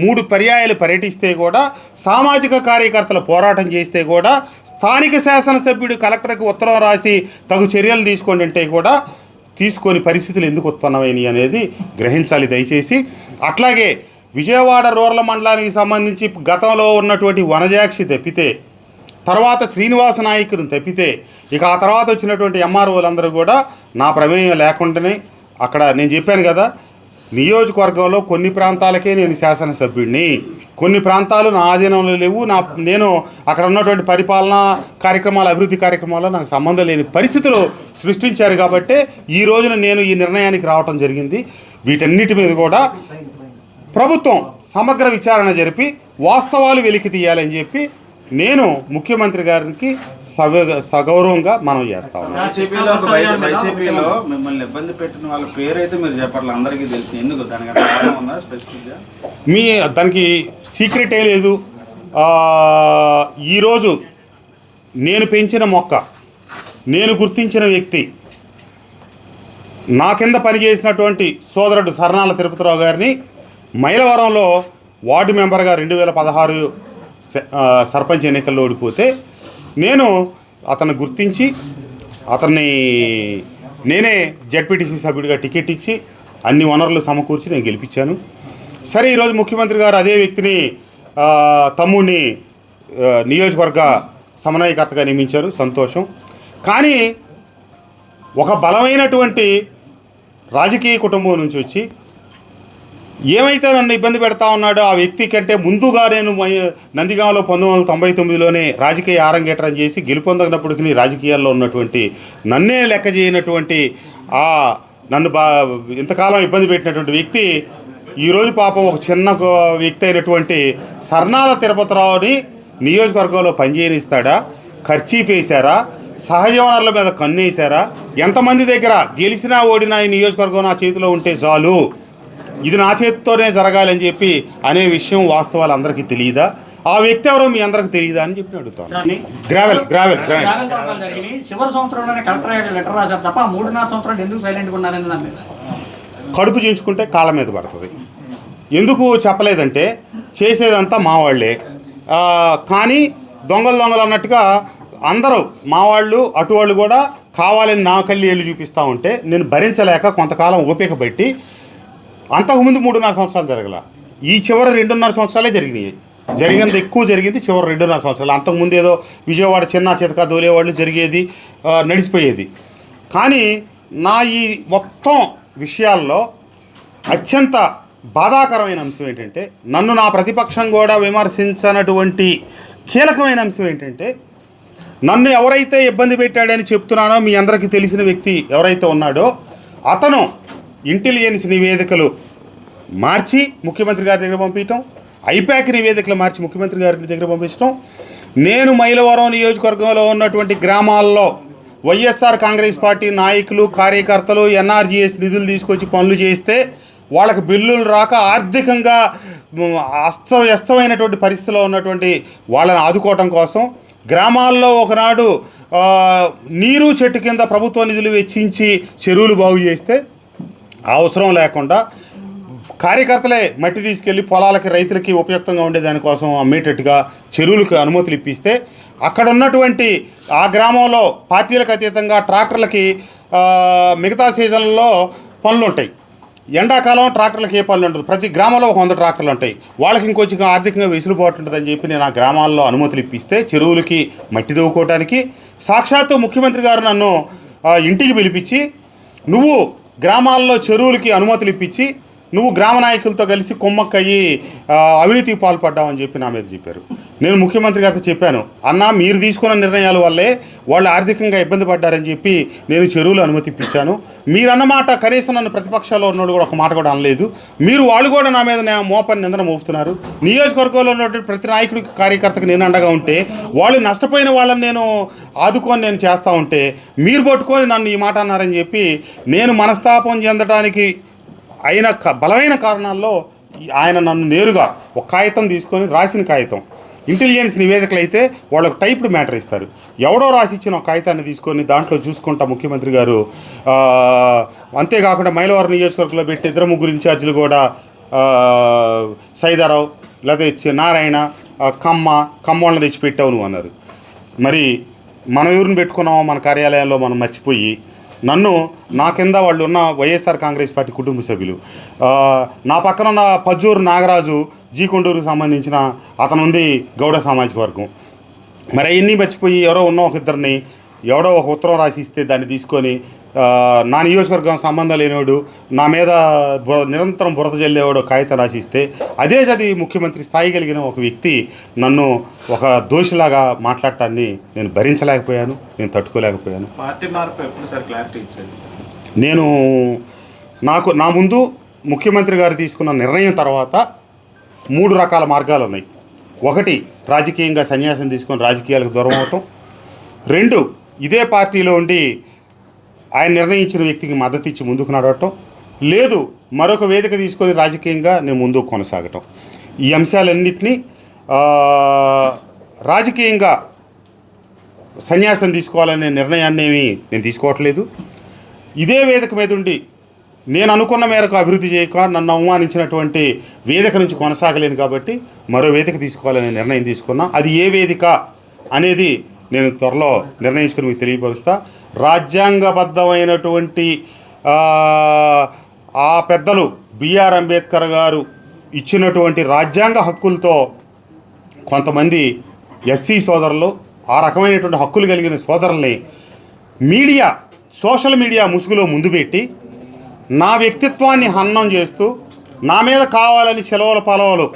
3 పర్యాయాలు పర్యటిస్తే కూడా, సామాజిక కార్యకర్తలు పోరాటం చేస్తే కూడా, స్థానిక శాసనసభ్యుడు కలెక్టర్కి ఉత్తరం రాసి తగు చర్యలు తీసుకోండి అంటే కూడా తీసుకొని పరిస్థితులు ఎందుకు ఉత్పన్నమైనవి అనేది గ్రహించాలి దయచేసి. అట్లాగే విజయవాడ రూరల్ మండలానికి సంబంధించి గతంలో ఉన్నటువంటి వనజాక్షి తప్పితే, తర్వాత శ్రీనివాస నాయకుని తప్పితే, ఇక ఆ తర్వాత వచ్చినటువంటి ఎంఆర్ఓలందరూ కూడా నా ప్రమేయం లేకుండానే అక్కడ నేను చెప్పాను కదా, నియోజకవర్గంలో కొన్ని ప్రాంతాలకే నేను శాసనసభ్యుడిని, కొన్ని ప్రాంతాలు నా ఆధీనంలో లేవు. నేను అక్కడ ఉన్నటువంటి పరిపాలనా కార్యక్రమాలు, అభివృద్ధి కార్యక్రమాల్లో నాకు సంబంధం లేని పరిస్థితులు సృష్టించారు కాబట్టి ఈ రోజున నేను ఈ నిర్ణయానికి రావటం జరిగింది. వీటన్నిటి మీద కూడా ప్రభుత్వం సమగ్ర విచారణ జరిపి వాస్తవాలు వెలికి తీయాలని చెప్పి నేను ముఖ్యమంత్రి గారికి సగౌరవంగా మనం చేస్తాం. వైసీపీలో మిమ్మల్ని ఇబ్బంది పెట్టిన వాళ్ళ పేరు అయితే మీరు చెప్పట్లేదు, అందరికీ తెలిసి. ఎందుకు దానికి ఉందా స్పెసిఫిక్గా? దానికి సీక్రెటే లేదు. ఈరోజు నేను పెంచిన మొక్క, నేను గుర్తించిన వ్యక్తి, నా కింద పనిచేసినటువంటి సోదరుడు సర్నాల తిరుపతిరావు గారిని మైలవరంలో వార్డు మెంబర్గా 2016 సర్పంచ్ ఎన్నికల్లో ఓడిపోతే నేను అతన్ని గుర్తించి నేనే జడ్పీటీసీ సభ్యుడిగా టికెట్ ఇచ్చి అన్ని వనరులు సమకూర్చి నేను గెలిపించాను. సరే, ఈరోజు ముఖ్యమంత్రి గారు అదే వ్యక్తిని తమ్ముడిని నియోజకవర్గ సమన్వయకర్తగా నియమించారు, సంతోషం. కానీ ఒక బలమైనటువంటి రాజకీయ కుటుంబం నుంచి వచ్చి ఏమైతే నన్ను ఇబ్బంది పెడతా ఉన్నాడో ఆ వ్యక్తి కంటే ముందుగా నేను నందిగామలో 1999లోనే రాజకీయ ఆరంగేట్రం చేసి గెలుపొందగినప్పటికీ రాజకీయాల్లో ఉన్నటువంటి నన్నే లెక్క చేయనటువంటి నన్ను ఇంతకాలం ఇబ్బంది పెట్టినటువంటి వ్యక్తి ఈరోజు పాపం ఒక చిన్న వ్యక్తి అయినటువంటి సర్నాల తిరుపతిరావుని నియోజకవర్గంలో పనిచేయనిస్తాడా? ఖర్చీఫ్ వేశారా? సహజ వనరుల మీద కన్నేశారా? ఎంతమంది దగ్గర గెలిచినా ఓడినా ఈ నియోజకవర్గం నా చేతిలో ఉంటే చాలు, ఇది నా చేతితోనే జరగాలని చెప్పి అనే విషయం వాస్తవాలు అందరికీ తెలియదా? ఆ వ్యక్తి ఎవరో మీ అందరికి తెలియదా అని చెప్పి అడుగుతాను. గ్రావెల్ చివరి సంవత్సరంలోనే కలెక్టర్ లెటర్ రాశారు తప్ప 3.5 సంవత్సరాలు ఎందుకు సైలెంట్గా ఉన్నారని దాని మీద కడుపు చేయించుకుంటే కాళ్ళ మీద పడుతుంది. ఎందుకు చెప్పలేదంటే చేసేదంతా మా వాళ్ళే, కానీ దొంగలు అన్నట్టుగా అందరూ మా వాళ్ళు అటు వాళ్ళు కూడా కావాలని నా కళ్ళి ఏళ్ళు చూపిస్తూ ఉంటే నేను భరించలేక కొంతకాలం ఓపిక పెట్టి, అంతకుముందు 3.5 సంవత్సరాలు జరగల, ఈ చివరి 2.5 సంవత్సరాలే జరిగినాయి. జరిగింది ఎక్కువ జరిగింది చివరి 2.5 సంవత్సరాలు. అంతకుముందు ఏదో విజయవాడ చిన్న చితక దోలేవాళ్ళు జరిగేది, నడిచిపోయేది. కానీ నా ఈ మొత్తం విషయాల్లో అత్యంత బాధాకరమైన అంశం ఏంటంటే, నన్ను నా ప్రతిపక్షం కూడా విమర్శించినటువంటి కీలకమైన అంశం ఏంటంటే, నన్ను ఎవరైతే ఇబ్బంది పెట్టాడని చెప్తున్నానో మీ అందరికీ తెలిసిన వ్యక్తి ఎవరైతే ఉన్నాడో అతను ఇంటెలిజెన్స్ నివేదికలు మార్చి ముఖ్యమంత్రి గారి దగ్గర పంపించడం, ఐపాక్ నివేదికలు మార్చి ముఖ్యమంత్రి గారి దగ్గర పంపించడం, నేను మైలవరం నియోజకవర్గంలో ఉన్నటువంటి గ్రామాల్లో వైఎస్ఆర్ కాంగ్రెస్ పార్టీ నాయకులు కార్యకర్తలు ఎన్ఆర్జీఎస్ నిధులు తీసుకొచ్చి పనులు చేస్తే వాళ్ళకి బిల్లులు రాక ఆర్థికంగా అస్తవ్యస్తమైనటువంటి పరిస్థితిలో ఉన్నటువంటి వాళ్ళని ఆదుకోవటం కోసం గ్రామాల్లో ఒకనాడు నీరు చెట్టు కింద ప్రభుత్వ నిధులు వెచ్చించి చెరువులు బాగు చేస్తే అవసరం లేకుండా కార్యకర్తలే మట్టి తీసుకెళ్ళి పొలాలకి రైతులకి ఉపయుక్తంగా ఉండే దానికోసం అమ్మేటట్టుగా చెరువులకు అనుమతులు ఇప్పిస్తే అక్కడ ఉన్నటువంటి ఆ గ్రామంలో పార్టీలకు అతీతంగా ట్రాక్టర్లకి మిగతా సీజన్లలో పనులు ఉంటాయి. ఎండాకాలం ట్రాక్టర్లకు ఏ పనులు ఉండదు. ప్రతి గ్రామంలో 100 ట్రాక్టర్లు ఉంటాయి. వాళ్ళకి ఇంకొంచెం ఆర్థికంగా వెసులుబాటు ఉంటుందని చెప్పి నేను ఆ గ్రామాల్లో అనుమతులు ఇప్పిస్తే చెరువులకి మట్టి దవ్వుకోవడానికి సాక్షాత్తు ముఖ్యమంత్రి గారు నన్ను ఇంటికి పిలిపించి, నువ్వు గ్రామాల్లో చెరువులకి అనుమతులు ఇప్పించి నువ్వు గ్రామ నాయకులతో కలిసి కుమ్మక్కయ్యి అవినీతికి పాల్పడ్డావని చెప్పి నా మీద చెప్పారు. నేను ముఖ్యమంత్రి గారితో చెప్పాను, అన్న మీరు తీసుకున్న నిర్ణయాల వల్లే వాళ్ళు ఆర్థికంగా ఇబ్బంది పడ్డారని చెప్పి నేను చెరువులు అనుమతి ఇప్పించాను. మీరు అన్నమాట కనీసం నన్ను ప్రతిపక్షాల్లో ఉన్నోడు కూడా ఒక మాట కూడా అనలేదు. వాళ్ళు కూడా నా మీద మోపని నిందన మోపుతున్నారు. నియోజకవర్గంలో ఉన్నటువంటి ప్రతి నాయకుడికి కార్యకర్తకు నేను అండగా ఉంటే వాళ్ళు నష్టపోయిన వాళ్ళని నేను ఆదుకొని నేను చేస్తూ ఉంటే మీరు పట్టుకొని నన్ను ఈ మాట అన్నారని చెప్పి నేను మనస్తాపం చెందడానికి అయిన బలమైన కారణాల్లో ఆయన నన్ను నేరుగా ఒక కాగితం తీసుకొని, రాసిన కాగితం ఇంటెలిజెన్స్ నివేదికలు అయితే వాళ్ళకు టైప్డ్ మ్యాటర్ ఇస్తారు. ఎవడో రాసిచ్చిన ఒక కాగితాన్ని తీసుకొని దాంట్లో చూసుకుంటా ముఖ్యమంత్రి గారు. అంతేకాకుండా మైలవరం నియోజకవర్గంలో పెట్టి 2-3 ఇన్ఛార్జీలు కూడా సైదారావు లేకపోతే నారాయణ కమ్మోళ్ళని తెచ్చిపెట్టావు నువ్వు అన్నారు. మరి మనం ఎవరిని పెట్టుకున్నామో మన కార్యాలయాల్లో మనం మర్చిపోయి నా కింద వాళ్ళు ఉన్న వైఎస్ఆర్ కాంగ్రెస్ పార్టీ కుటుంబ సభ్యులు, నా పక్కన ఉన్న పజ్జూరు నాగరాజు జీకొండూరుకు సంబంధించిన అతను ఉంది గౌడ సామాజిక వర్గం. మరి అవన్నీ మర్చిపోయి ఎవరో ఉన్న ఒక ఇద్దరిని ఎవడో ఒక ఉత్తరం రాసిస్తే దాన్ని తీసుకొని నా నియోజకవర్గం సంబంధం లేనివాడు నా మీద నిరంతరం బురద జల్లేవాడు కాగితం రాసిస్తే అదే చదివి ముఖ్యమంత్రి స్థాయి కలిగిన ఒక వ్యక్తి నన్ను ఒక దోషిలాగా మాట్లాడటాన్ని నేను భరించలేకపోయాను, నేను తట్టుకోలేకపోయాను. పార్టీ మార్పు ఎప్పుడు సార్ క్లారిటీ ఇచ్చేది? నా ముందు ముఖ్యమంత్రి గారు తీసుకున్న నిర్ణయం తర్వాత 3 రకాల మార్గాలు ఉన్నాయి. 1, రాజకీయంగా సన్యాసం తీసుకొని రాజకీయాలకు దూరం అవటం. 2, ఇదే పార్టీలో ఉండి ఆయన నిర్ణయించిన వ్యక్తికి మద్దతు ఇచ్చి ముందుకు నడవటం. లేదు, మరొక వేదిక తీసుకొని రాజకీయంగా నేను ముందుకు కొనసాగటం. ఈ అంశాలన్నింటినీ రాజకీయంగా సన్యాసం తీసుకోవాలనే నిర్ణయాన్ని నేను తీసుకోవట్లేదు. ఇదే వేదిక మీద ఉండి నేను అనుకున్న మేరకు అభివృద్ధి చేయక నన్ను అవమానించినటువంటి వేదిక నుంచి కొనసాగలేను కాబట్టి మరో వేదిక తీసుకోవాలనే నిర్ణయం తీసుకున్నా. అది ఏ వేదిక అనేది నేను త్వరలో నిర్ణయించుకుని మీకు తెలియపరుస్తా. రాజ్యాంగబద్ధమైనటువంటి ఆ పెద్దలు బిఆర్ అంబేద్కర్ గారు ఇచ్చినటువంటి రాజ్యాంగ హక్కులతో కొంతమంది ఎస్సీ సోదరులు, ఆ రకమైనటువంటి హక్కులు కలిగిన సోదరుల్ని సోషల్ మీడియా ముసుగులో ముందు పెట్టి నా వ్యక్తిత్వాన్ని హననం చేస్తూ నా మీద కావాలని చెలవల పలవలు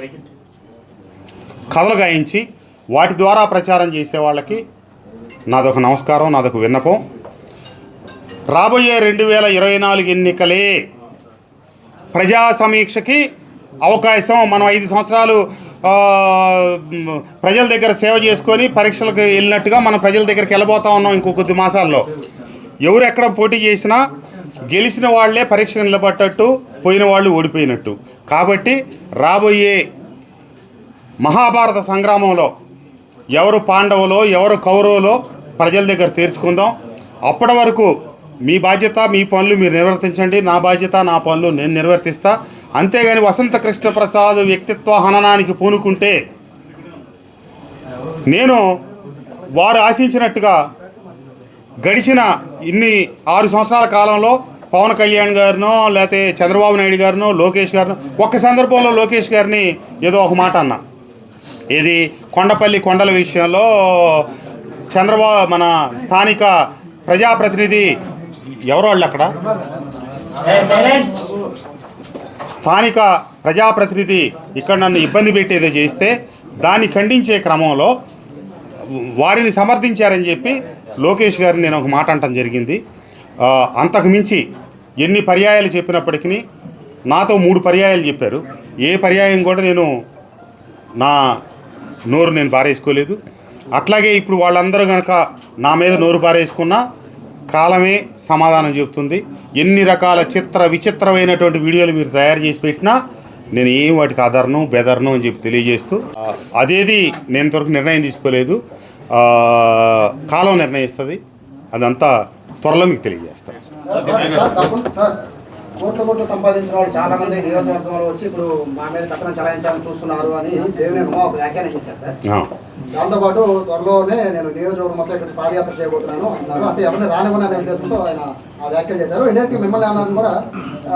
కథలు గాయించి వాటి ద్వారా ప్రచారం చేసే వాళ్ళకి నాదొక నమస్కారం, నాదొక విన్నపం. రాబోయే 2024 ఎన్నికలే ప్రజా సమీక్షకి అవకాశం. మనం 5 సంవత్సరాలు ప్రజల దగ్గర సేవ చేసుకొని పరీక్షలకు వెళ్ళినట్టుగా మనం ప్రజల దగ్గరికి వెళ్ళబోతా ఉన్నాం. ఇంకో కొద్ది మాసాల్లో ఎవరు ఎక్కడ పోటీ చేసినా గెలిచిన వాళ్లే పరీక్షకు నిలబడ్డట్టు, పోయిన వాళ్ళు ఓడిపోయినట్టు. కాబట్టి రాబోయే మహాభారత సంగ్రామంలో ఎవరు పాండవులో ఎవరు కౌరవులో ప్రజల దగ్గర తీర్చుకుందాం. అప్పటి వరకు మీ బాధ్యత మీ పనులు మీరు నిర్వర్తించండి, నా బాధ్యత నా పనులు నేను నిర్వర్తిస్తా. అంతేగాని వసంత కృష్ణప్రసాద్ వ్యక్తిత్వ హననానికి పూనుకుంటే నేను వారు ఆశించినట్టుగా గడిచిన 6 సంవత్సరాల కాలంలో పవన్ కళ్యాణ్ గారినో లేకపోతే చంద్రబాబు నాయుడు గారినో లోకేష్ గారినో ఒక్క సందర్భంలో లోకేష్ గారిని ఏదో ఒక మాట అన్నా. ఏది కొండల విషయంలో చంద్రబాబు మన స్థానిక ప్రజాప్రతినిధి ఎవరు వాళ్ళు అక్కడ స్థానిక ప్రజాప్రతినిధి ఇక్కడ నన్ను ఇబ్బంది పెట్టేదో చేస్తే దాన్ని ఖండించే క్రమంలో వారిని సమర్థించారని చెప్పి లోకేష్ గారిని నేను ఒక మాట అంటం జరిగింది. అంతకు మించి ఎన్ని పర్యాయాలు చెప్పినప్పటికీ నాతో 3 పర్యాయాలు చెప్పారు. ఏ పర్యాయం కూడా నేను నా నోరు నేను పారేసుకోలేదు. అట్లాగే ఇప్పుడు వాళ్ళందరూ కనుక నా మీద నోరు పారేసుకున్నా కాలమే సమాధానం చెబుతుంది. ఎన్ని రకాల విచిత్రమైనటువంటి వీడియోలు మీరు తయారు చేసి పెట్టినా నేను ఏం వాటికి బెదర్ను అని చెప్పి తెలియజేస్తూ అదేది నేను ఇంతవరకు నిర్ణయం తీసుకోలేదు. కాలం నిర్ణయిస్తుంది. అదంతా త్వరలో మీకు తెలియజేస్తాను. కోట్లు సంపాదించిన వాళ్ళు చాలా మంది నియోజకవర్గంలో వచ్చి ఇప్పుడు మా మీద కథనం చలాయించాలని చూస్తున్నారు అని దేవినేని ఉమా ఒక వ్యాఖ్యానం చేశారు సార్. దాంతోపాటు త్వరలోనే నేను నియోజకవర్గం మొత్తం ఇక్కడ పాదయాత్ర చేయబోతున్నాను అన్నారు. అంటే ఎవరిని రానివ్వననే ఉద్దేశంతో ఆయన ఆ వ్యాఖ్యలు చేశారు. ఇండైరెక్ట్ మిమ్మల్ని అన్నారని కూడా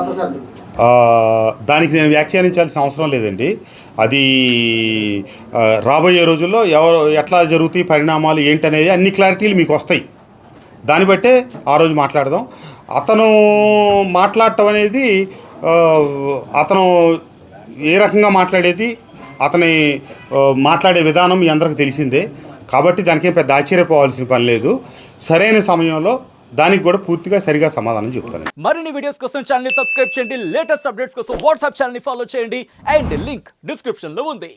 ప్రచారం. దానికి నేను వ్యాఖ్యానించాల్సిన అవసరం లేదండి. అది రాబోయే రోజుల్లో ఎట్లా జరుగుతాయి పరిణామాలు ఏంటనేది అన్ని క్లారిటీలు మీకు వస్తాయి. దాన్ని బట్టే ఆ రోజు మాట్లాడదాం. అతను మాట్లాడటం అనేది అతను ఏ రకంగా మాట్లాడేది అతని మాట్లాడే విధానం మీ అందరికీ తెలిసిందే. కాబట్టి దానికేం పెద్ద ఆశ్చర్యపోవాల్సిన పని లేదు. సరైన సమయంలో దానికి కూడా పూర్తిగా సరిగా సమాధానం చెప్తాను. మరిన్ని వీడియోస్ కోసం ఛానల్ ని సబ్స్క్రైబ్ చేయండి. లేటెస్ట్ అప్డేట్స్ కోసం వాట్సాప్ ఛానల్ ని ఫాలో చేయండి. అండ్ లింక్ డిస్క్రిప్షన్ లో ఉంది.